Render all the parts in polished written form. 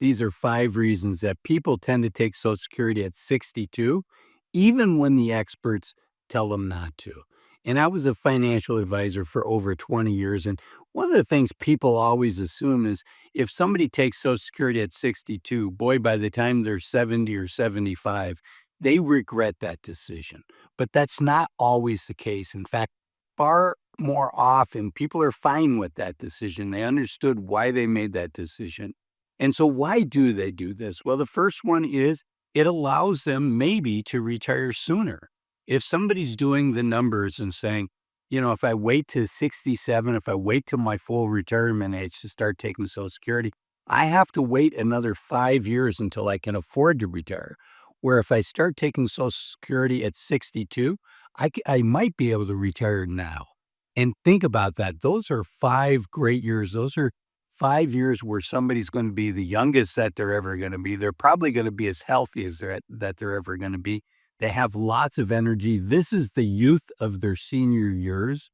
These are 5 reasons that people tend to take Social Security at 62, even when the experts tell them not to. And I was a financial advisor for over 20 years. And one of the things people always assume is if somebody takes Social Security at 62, boy, by the time they're 70 or 75, they regret that decision. But that's not always the case. In fact, far more often, people are fine with that decision. They understood why they made that decision. And so why do they do this? Well, the first one is it allows them maybe to retire sooner. If somebody's doing the numbers and saying, if I wait to 67, if I wait till my full retirement age to start taking Social Security, I have to wait another 5 years until I can afford to retire. Where if I start taking Social Security at 62, I might be able to retire now. And think about that. Those are 5 great years. Those are 5 years where somebody's going to be the youngest that they're ever going to be. They're probably going to be as healthy as they're ever going to be. They have lots of energy. This is the youth of their senior years.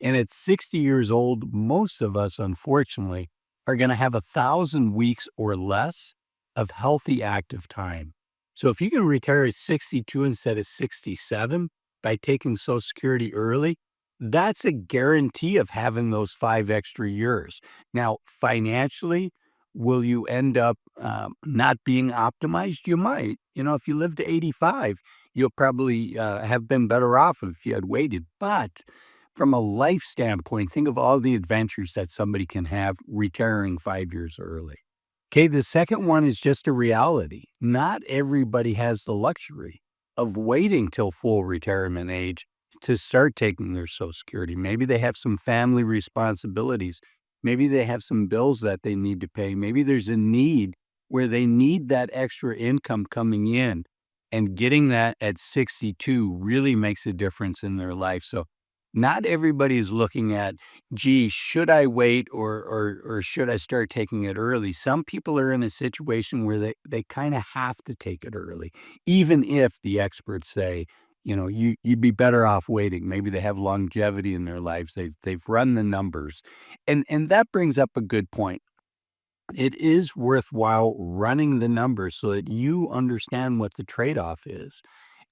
And at 60 years old, most of us, unfortunately, are going to have 1,000 weeks or less of healthy active time. So if you can retire at 62 instead of 67 by taking Social Security early, that's a guarantee of having those 5 extra years. Now, financially, will you end up not being optimized? You might. If you live to 85, you'll probably have been better off if you had waited. But from a life standpoint, think of all the adventures that somebody can have retiring 5 years early. Okay, the second one is just a reality. Not everybody has the luxury of waiting till full retirement age to start taking their Social Security. Maybe they have some family responsibilities. Maybe they have some bills that they need to pay. Maybe there's a need where they need that extra income coming in, and getting that at 62 really makes a difference in their life. So not everybody is looking at, gee, should I wait or should I start taking it early? Some people are in a situation where they kind of have to take it early, even if the experts say, you'd be better off waiting. Maybe they have longevity in their lives. They've run the numbers. And that brings up a good point. It is worthwhile running the numbers so that you understand what the trade-off is.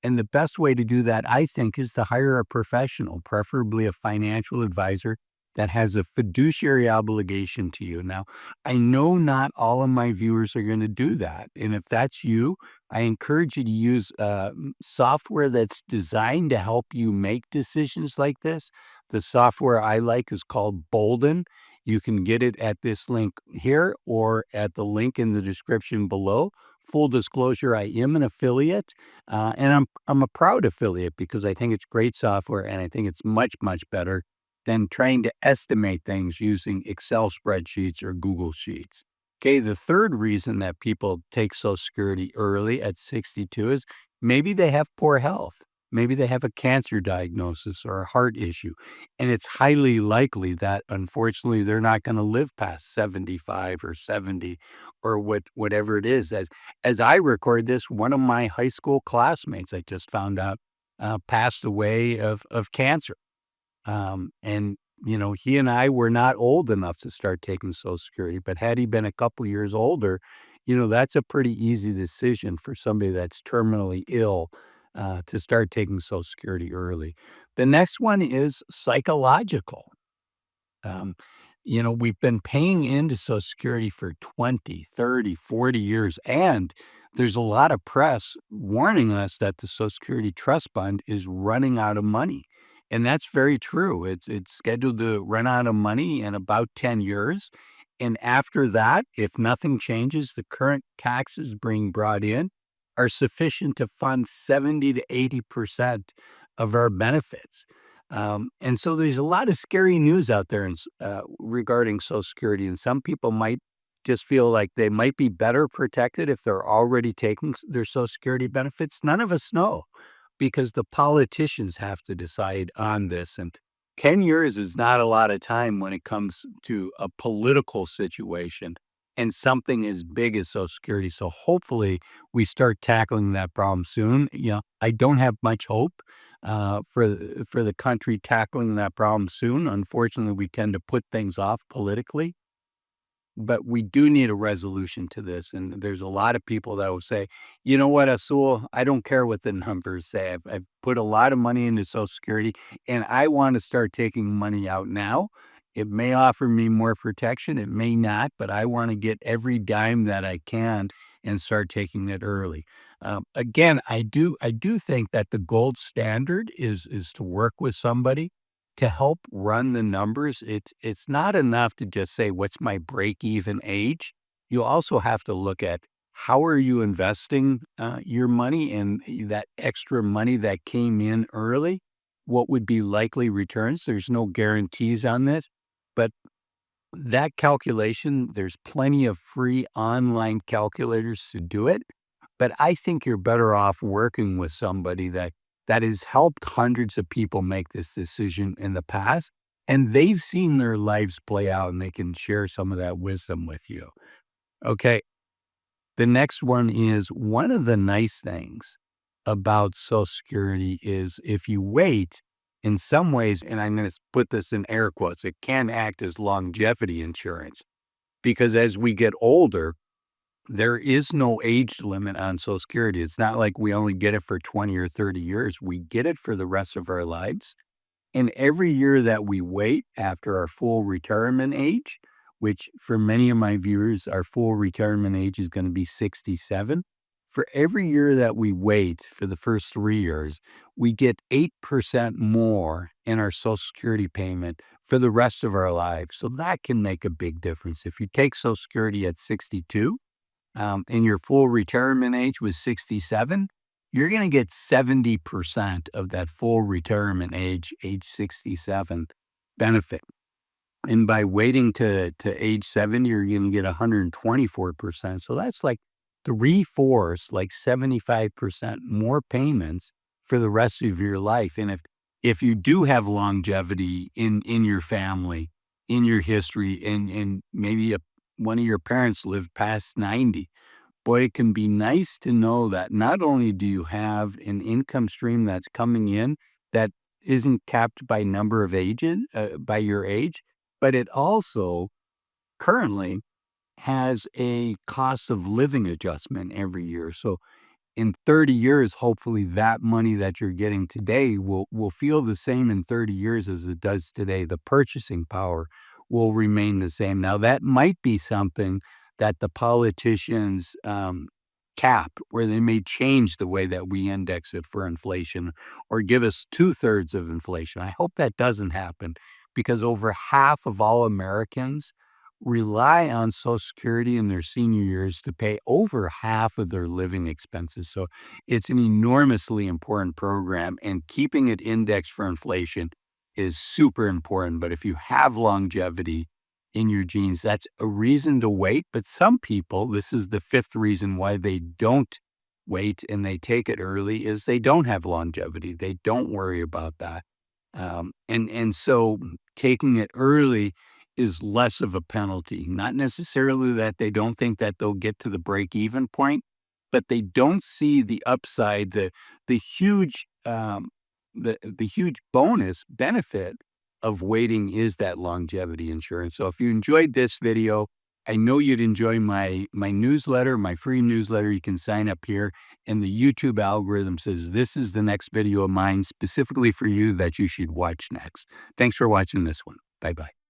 And the best way to do that, I think, is to hire a professional, preferably a financial advisor that has a fiduciary obligation to you. Now, I know not all of my viewers are going to do that. And if that's you, I encourage you to use software that's designed to help you make decisions like this. The software I like is called Bolden. You can get it at this link here or at the link in the description below. Full disclosure, I am an affiliate. And I'm a proud affiliate because I think it's great software and I think it's much, much better than trying to estimate things using Excel spreadsheets or Google Sheets. Okay, the third reason that people take Social Security early at 62 is maybe they have poor health. Maybe they have a cancer diagnosis or a heart issue. And it's highly likely that unfortunately they're not going to live past 75 or 70 or whatever it is. As I record this, one of my high school classmates, I just found out, passed away of cancer. And, he and I were not old enough to start taking Social Security, but had he been a couple years older, that's a pretty easy decision for somebody that's terminally ill to start taking Social Security early. The next one is psychological. Um, we've been paying into Social Security for 20, 30, 40 years, and there's a lot of press warning us that the Social Security Trust Fund is running out of money. And that's very true. It's scheduled to run out of money in about 10 years. And after that, if nothing changes, the current taxes being brought in are sufficient to fund 70 to 80% of our benefits. And so there's a lot of scary news out there regarding Social Security, and some people might just feel like they might be better protected if they're already taking their Social Security benefits. None of us know because the politicians have to decide on this. And 10 years is not a lot of time when it comes to a political situation and something as big as Social Security. So hopefully we start tackling that problem soon. I don't have much hope for the country tackling that problem soon. Unfortunately, we tend to put things off politically. but we do need a resolution to this, and there's a lot of people that will say, "You know what, Azul, I don't care what the numbers say. I've put a lot of money into Social Security, and I wanna start taking money out now. It may offer me more protection, it may not, but I wanna get every dime that I can and start taking it early." Again, I do think that the gold standard is to work with somebody to help run the numbers. It's not enough to just say, "What's my break-even age?" You also have to look at how are you investing, your money and that extra money that came in early? What would be likely returns? There's no guarantees on this, but that calculation, there's plenty of free online calculators to do it, but I think you're better off working with somebody that has helped hundreds of people make this decision in the past, and they've seen their lives play out, and they can share some of that wisdom with you. Okay, the next one is one of the nice things about Social Security is if you wait, in some ways, and I'm gonna put this in air quotes, it can act as longevity insurance because as we get older, there is no age limit on Social Security. It's not like we only get it for 20 or 30 years. We get it for the rest of our lives. And every year that we wait after our full retirement age, which for many of my viewers, our full retirement age is going to be 67. For every year that we wait for the first 3 years, we get 8% more in our Social Security payment for the rest of our lives. So that can make a big difference. If you take Social Security at 62, and your full retirement age was 67, you're gonna get 70% of that full retirement age 67 benefit. And by waiting to age 70, you're gonna get 124%. So that's like 3/4, like 75% more payments for the rest of your life. And if you do have longevity in your family, in your history, and maybe one of your parents lived past 90, boy, it can be nice to know that not only do you have an income stream that's coming in that isn't capped by number of ages, by your age, but it also currently has a cost of living adjustment every year. So in 30 years, hopefully that money that you're getting today will feel the same in 30 years as it does today. The purchasing power will remain the same. Now, that might be something that the politicians cap, where they may change the way that we index it for inflation or give us two-thirds of inflation. I hope that doesn't happen because over half of all Americans rely on Social Security in their senior years to pay over half of their living expenses. So it's an enormously important program, and keeping it indexed for inflation is super important. But if you have longevity in your genes, that's a reason to wait. But some people, this is the fifth reason why they don't wait and they take it early, is they don't have longevity. They don't worry about that. And so taking it early is less of a penalty. Not necessarily that they don't think that they'll get to the break even point, but they don't see the upside, the huge the huge bonus benefit of waiting is that longevity insurance. So if you enjoyed this video, I know you'd enjoy my newsletter, my free newsletter. You can sign up here, and the YouTube algorithm says this is the next video of mine specifically for you that you should watch next. Thanks for watching this one. Bye bye.